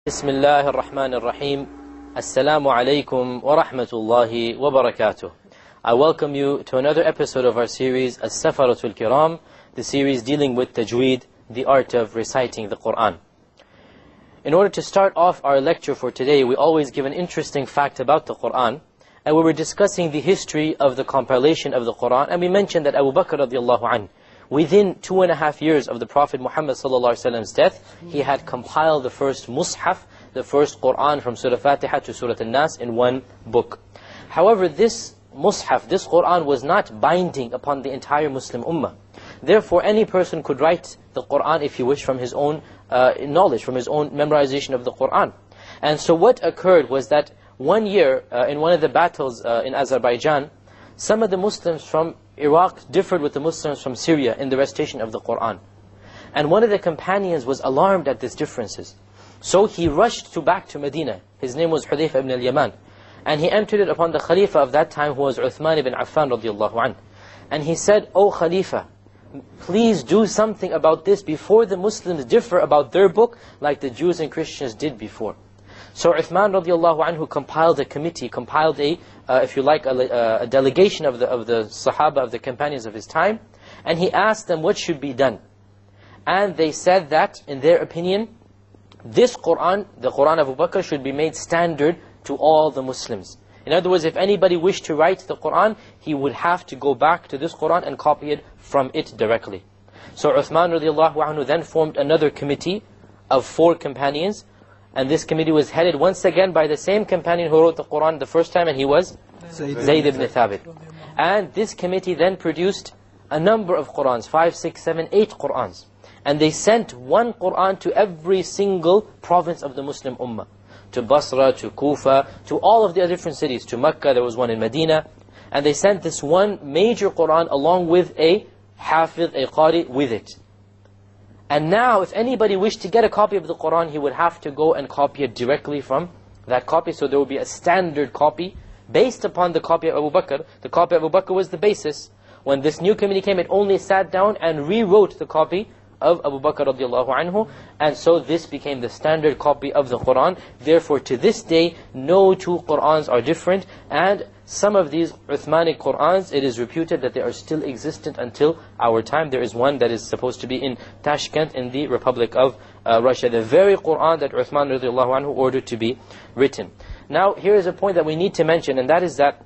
بسم الله الرحمن الرحيم السلام عليكم ورحمة الله وبركاته. I welcome you to another episode of our series As-Safaratul Kiram, the series dealing with tajweed, the art of reciting the Quran. In order to start off our lecture for today, we always give an interesting fact about the Quran, and we were discussing the history of the compilation of the Quran, and we mentioned that Abu Bakr radiallahu anhu, within 2.5 years of the Prophet Muhammad sallallahu alaihi wasallam's death, he had compiled the first Mus'haf, the first Quran from Surah Fatiha to Surah An-Nas in one book. However, this Mus'haf, this Quran was not binding upon the entire Muslim Ummah. Therefore, any person could write the Quran, if he wished, from his own knowledge, from his own memorization of the Quran. And so what occurred was that one year, in one of the battles in Azerbaijan, some of the Muslims from Iraq differed with the Muslims from Syria in the recitation of the Quran. And one of the companions was alarmed at these differences. So he rushed back to Medina. His name was Hudayfa ibn al-Yaman. And he entered it upon the Khalifa of that time, who was Uthman ibn Affan radiallahu anhu. And he said, "O Khalifa, please do something about this before the Muslims differ about their book like the Jews and Christians did before." So Uthman radiallahu anhu compiled a committee, compiled a, if you like, a delegation of the Sahaba, of the companions of his time, and he asked them what should be done. And they said that, in their opinion, this Quran, the Quran of Abu Bakr, should be made standard to all the Muslims. In other words, if anybody wished to write the Quran, he would have to go back to this Quran and copy it from it directly. So Uthman radiallahu anhu then formed another committee of 4 companions, and this committee was headed once again by the same companion who wrote the Quran the first time, and he was Zayd ibn Thabit. And this committee then produced a number of Qurans, 5, 6, 7, 8 Qurans. And they sent one Quran to every single province of the Muslim Ummah. To Basra, to Kufa, to all of the other different cities. To Mecca, there was one in Medina. And they sent this one major Quran along with a Hafiz, a Qari with it. And now, if anybody wished to get a copy of the Quran, he would have to go and copy it directly from that copy. So there would be a standard copy based upon the copy of Abu Bakr. The copy of Abu Bakr was the basis. When this new committee came, it only sat down and rewrote the copy of Abu Bakr radiallahu anhu. And so this became the standard copy of the Quran. Therefore, to this day, no 2 Qurans are different. And some of these Uthmanic Qurans, it is reputed that they are still existent until our time. There is one that is supposed to be in Tashkent in the Republic of Russia. The very Quran that Uthman radiallahu anhu ordered to be written. Now, here is a point that we need to mention, and that is that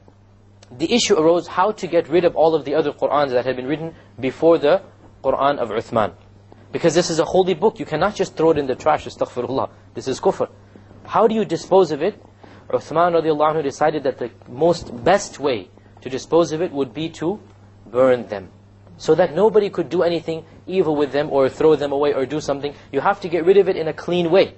the issue arose how to get rid of all of the other Qurans that had been written before the Quran of Uthman. Because this is a holy book, you cannot just throw it in the trash, astaghfirullah. This is kufr. How do you dispose of it? Uthman radiallahu anhu decided that the best way to dispose of it would be to burn them. So that nobody could do anything evil with them or throw them away or do something. You have to get rid of it in a clean way.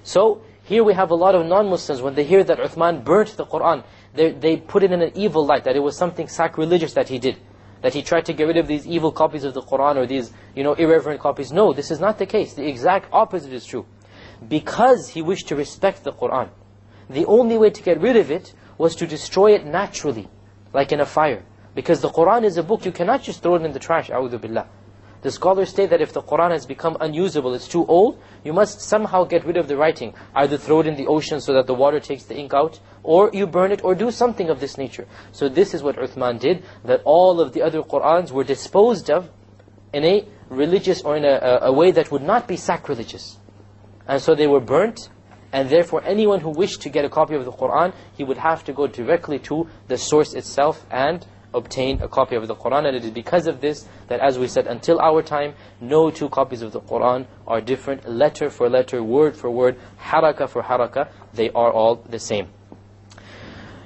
So here we have a lot of non-Muslims, when they hear that Uthman burnt the Quran, they put it in an evil light, that it was something sacrilegious that he did. That he tried to get rid of these evil copies of the Quran or these, irreverent copies. No, this is not the case. The exact opposite is true. Because he wished to respect the Quran, the only way to get rid of it was to destroy it naturally, like in a fire. Because the Quran is a book, you cannot just throw it in the trash, a'udhu billah. The scholars state that if the Quran has become unusable, it's too old, you must somehow get rid of the writing. Either throw it in the ocean so that the water takes the ink out, or you burn it, or do something of this nature. So this is what Uthman did, that all of the other Qurans were disposed of in a religious or in a way that would not be sacrilegious. And so they were burnt, and therefore anyone who wished to get a copy of the Quran, he would have to go directly to the source itself and obtain a copy of the Quran. And it is because of this that, as we said, until our time, no 2 copies of the Quran are different. Letter for letter, word for word, haraka for haraka, they are all the same.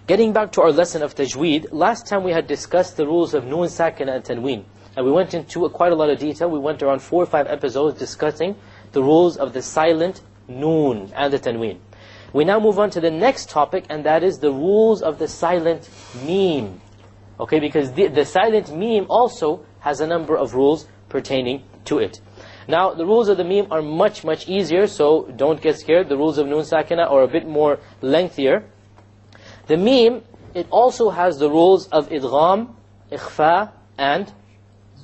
Getting back to our lesson of tajweed, last time we had discussed the rules of noon, sakina and tanween. And we went into quite a lot of detail. We went around 4 or 5 episodes discussing the rules of the silent noon and the tanween. We now move on to the next topic, and that is the rules of the silent meme. Okay, because the silent meme also has a number of rules pertaining to it. Now, the rules of the meme are much, much easier, so don't get scared. The rules of noon sakina are a bit more lengthier. The meme, it also has the rules of idgham, ikhfa, and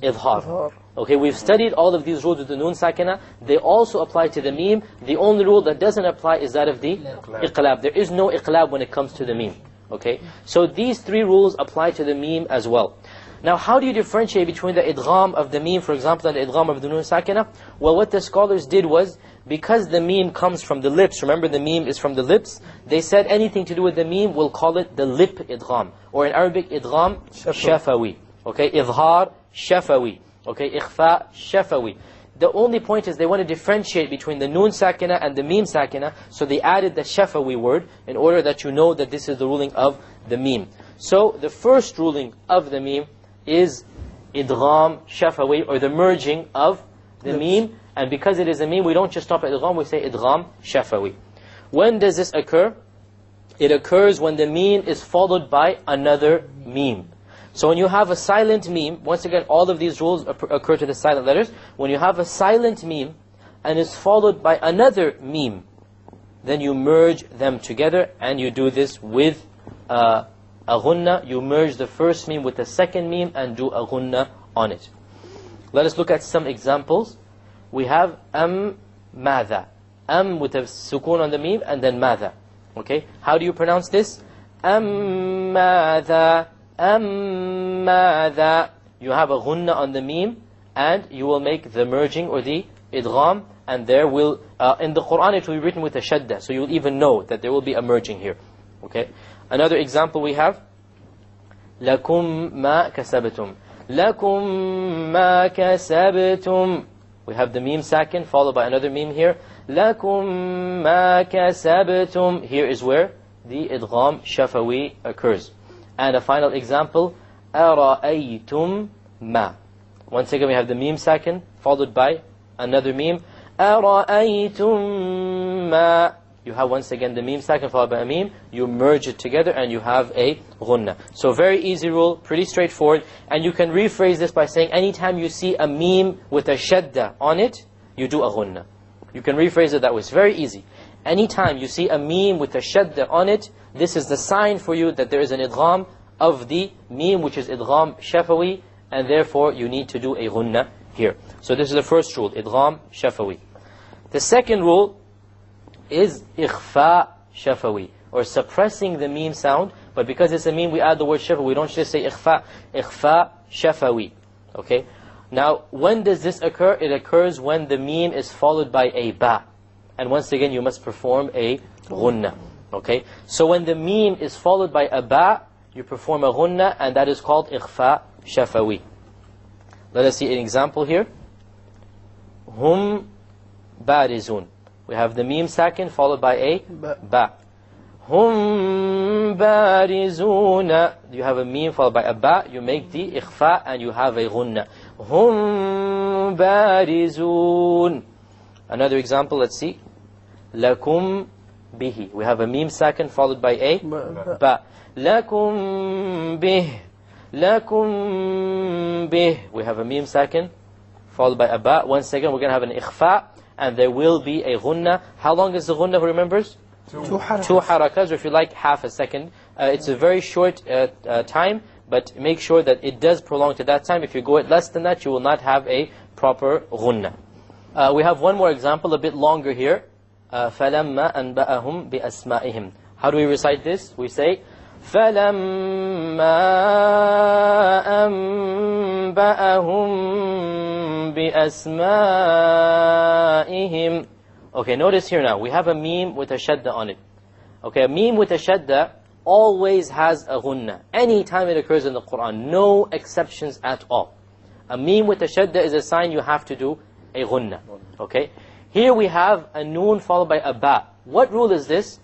idhar. Okay, we've studied all of these rules with the noon sakina. They also apply to the meme. The only rule that doesn't apply is that of the iqlab. There is no iqlab when it comes to the meme. Okay, so these three rules apply to the meme as well. Now, how do you differentiate between the idgham of the meme, for example, and the idgham of the noon sakina? Well, what the scholars did was, because the meme comes from the lips, remember the meme is from the lips, they said anything to do with the meme, we'll call it the lip idgham. Or in Arabic, idgham shafawi. Okay, idhar shafawi. Okay, ikhfa shafawi. The only point is they want to differentiate between the noon sakina and the meme sakina, so they added the shafawi word in order that you know that this is the ruling of the meme. So the first ruling of the meme is idgham shafawi, or the merging of the meme. And because it is a meme, we don't just stop at idgham, we say idgham shafawi. When does this occur? It occurs when the meme is followed by another meme. So when you have a silent meme, once again, all of these rules occur to the silent letters. When you have a silent meme and is followed by another meme, then you merge them together, and you do this with a ghunna. You merge the first meme with the second meme and do a ghunna on it. Let us look at some examples. We have madha. With a sukoon on the meme, and then madha. Okay, how do you pronounce this? Madha. Madha. You have a ghunna on the meme, and you will make the merging or the idgham, and there will, in the Quran it will be written with a shadda, so you'll even know that there will be a merging here. Okay. Another example we have, lakum ma kasabtum. Lakum ma kasabtum. We have the meme sakin followed by another meme here. Lakum ma kasabtum. Here is where the idgham shafawi occurs. And a final example, ara'aytum ma. Once again we have the meme sakin followed by another meme. Ara'aytum ma. You have once again the meme sakin followed by a meme. You merge it together and you have a ghunna. So very easy rule, pretty straightforward. And you can rephrase this by saying anytime you see a meme with a shadda on it, you do a ghunna. You can rephrase it that way. It's very easy. Anytime you see a meme with a shadda on it, this is the sign for you that there is an idgham of the meme, which is idgham shafawi, and therefore you need to do a ghunna here. So this is the first rule, idgham shafawi. The second rule is ikhfa shafawi, or suppressing the meme sound, but because it's a meme we add the word shafawi. We don't just say ikhfa shafawi. Okay? Now, when does this occur? It occurs when the meme is followed by a ba. And once again you must perform a ghunna. Okay? So when the meme is followed by a ba, you perform a ghunna, and that is called ikhfa shafawi. Let us see an example here. Hum barizun. We have the meme sakin followed by a ba. Hum barizuna. You have a meme followed by a ba, you make the ikhfa and you have a ghunna. Hum barizun. Another example, let's see. Lakum bihi. We have a meme sakin followed by a ba. Lakum bih. Lakum bih. We have a meme sakin followed by a ba. Once again, we're going to have an ikhfa, and there will be a ghunna. How long is the ghunna, who remembers? Two harakas, or if you like, half a second. It's a very short time, but make sure that it does prolong to that time. If you go at less than that, you will not have a proper ghunna. We have one more example, a bit longer here. فَلَمَّا أَنْبَأَهُمْ بِأَسْمَائِهِمْ. How do we recite this? We say, فَلَمَّا أَنْبَأَهُمْ بِأَسْمَائِهِمْ. Okay, notice here now, we have a meme with a shadda on it. Okay, a meme with a shadda always has a ghunna. Any time it occurs in the Quran, no exceptions at all. A meme with a shadda is a sign you have to do a ghunna. Okay, here we have a noon followed by a ba. What rule is this?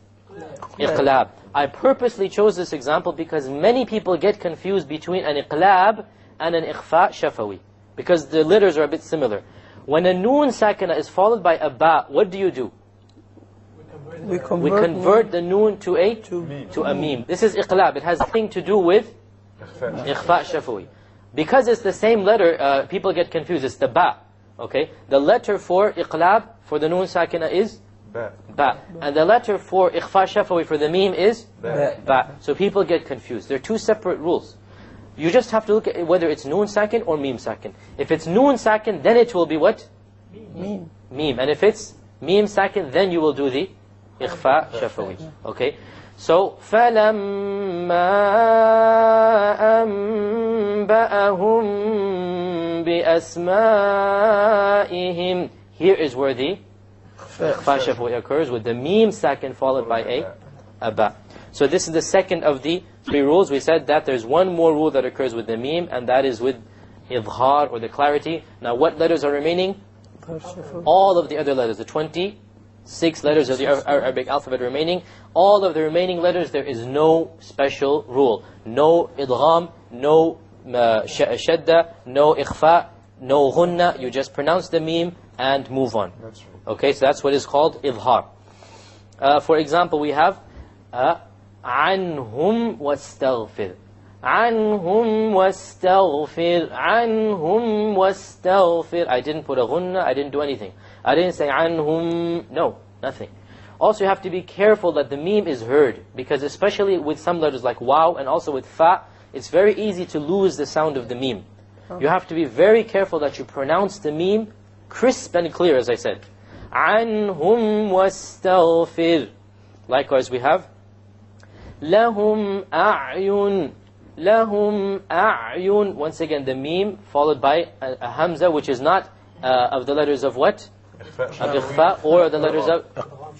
Iqlab. I purposely chose this example because many people get confused between an iqlab and an ikhfa shafawi, because the letters are a bit similar. When a noon sakina is followed by a ba, what do? We convert the noon to a meme. This is iqlab. It has nothing to do with ikhfa shafawi. Because it's the same letter, people get confused. It's the ba. Okay? The letter for iqlab, for the noon sakina is ba. And the letter for ikhfa shafawi for the meme is ba. So people get confused. They're two separate rules. You just have to look at whether it's noon sakin or mim sakin. If it's noon sakin, then it will be what? Mim. Mim. And if it's mim sakin, then you will do the ikhfa shafawi. Okay? So, فَلَمَّا أَنْبَأَهُمْ بِأَسْمَائِهِمْ. Here is where the ikhfa shafawi occurs, with the mim sakin followed by a ba. So this is the second of the three rules. We said that there's one more rule that occurs with the mim, and that is with idhar, or the clarity. Now what letters are remaining? All of the other letters, the 26 letters of the Arabic alphabet remaining. All of the remaining letters, there is no special rule. No idgham, no shadda, no ikhfa, no ghunna. You just pronounce the mim and move on. Okay, so that's what is called idhar. For example, we have عنهم واستغفر عنهم واستغفر عنهم واستغفر. I didn't put a ghunna, I didn't do anything. I didn't say عنهم, no, nothing. Also, you have to be careful that the meme is heard, because especially with some letters like waw and also with fa, it's very easy to lose the sound of the meme. You have to be very careful that you pronounce the meme crisp and clear, as I said. عنهم واستغفر. Likewise, we have لهم أعين لهم أعين. Once again, the meme followed by a hamza, which is not of the letters of what? Of ikhfa, or the letters of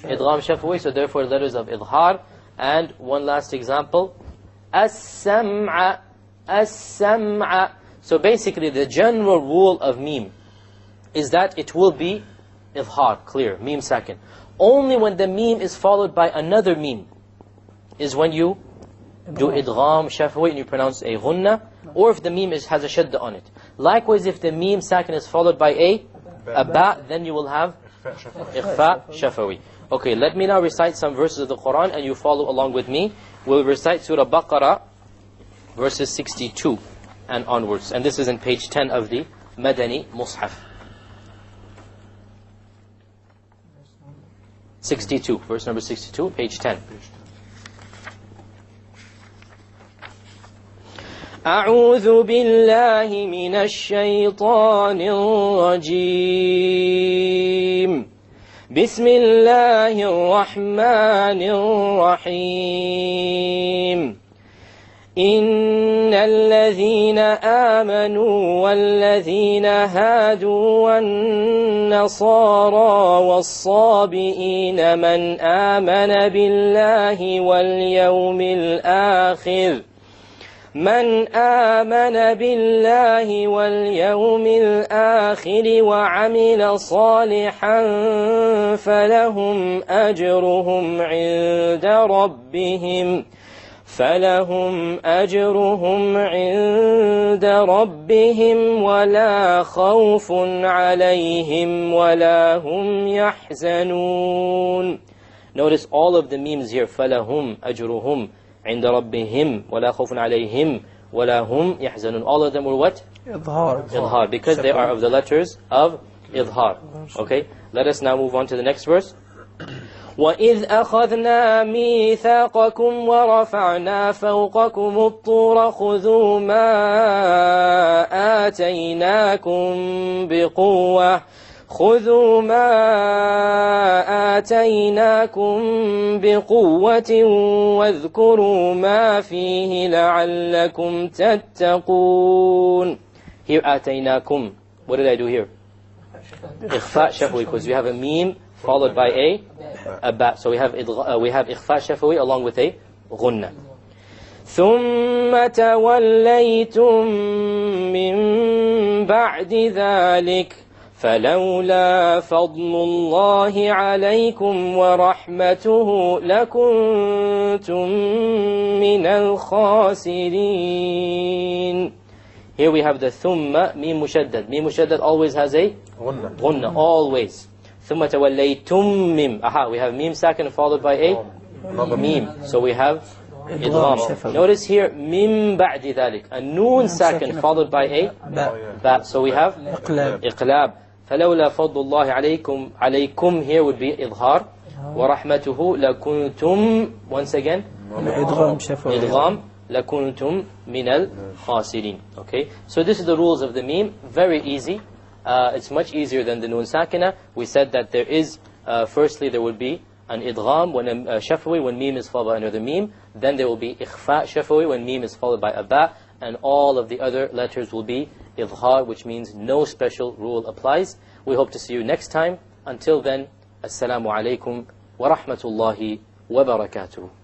idgham shafawi, so therefore letters of idhar. And one last example, as-sam'a as-sam'a. So basically the general rule of meme is that it will be idhar, clear, meme sakin. Only when the meme is followed by another meme is when you do idgham shafawi and you pronounce a ghunna, or if the meme has a shadda on it. Likewise, if the meme sakin is followed by a ba, then you will have ikhfa shafawi. Okay, let me now recite some verses of the Quran and you follow along with me. We'll recite Surah Baqarah, verses 62 and onwards. And this is in page 10 of the Madani Mus'haf. 62, verse number 62, page 10. أعوذ بالله من الشيطان الرجيم بسم الله الرحمن الرحيم إن الذين آمنوا والذين هادوا والنصارى والصابئين من آمن بالله واليوم الآخر وعمل صالحا فلهم أجرهم عند ربهم ولا خوف عليهم ولا هم يحزنون. Notice all of the memes here. فَلَهُمْ أَجْرُهُمْ عند ربهم ولا خوف عليهم ولا هم يحزنون. All of them were what? Idhar, because they are of the letters of idhar. Okay, let us now move on to the next verse. وَإِذْ أَخَذْنَا مِيثَاقَكُمْ وَرَفَعْنَا فَوْقَكُمُ الطُّورَ خُذُوا مَا آتَيْنَاكُمْ بِقُوَّةٍ وَاذْكُرُوا مَا فِيهِ لَعَلَّكُمْ تَتَّقُونَ. Here آتَيْنَاكُمْ. What did I do here? Ikhfa shafawi, because we have a meme followed by a ba. So we have ikhfa shafawi along with a ghunna. ثُمَّ تَوَلَّيْتُمْ مِنْ بَعْدِ ذَلِكَ فلولا فضل الله عليكم ورحمته لكنتم من الخاسرين. Here we have the thumma, mim mushaddad. Mim mushaddad always has a ghunna, always. ثم توليتم mim. Aha, we have mim sakin followed by a mim. So we have idgham. Notice here, mim ba'di dhalik. A noon sakin followed by a ba. So we have iqlab. فلولا فضل الله عليكم here would be إظهار ورحمته لكنتم once again idgham لَكُنْتُمْ مِنَ الْخَاسِرِينَ. Okay, so this is the rules of the meme. Very easy. It's much easier than the Nun Sakina. We said that there is, firstly there would be an idgham, when shafawi, when meme is followed by another meme. Then there will be ikhfa shafawi, when meme is followed by a ba. And all of the other letters will be idghar, which means no special rule applies. We hope to see you next time. Until then, Assalamu alaikum wa rahmatullahi wa barakatuh.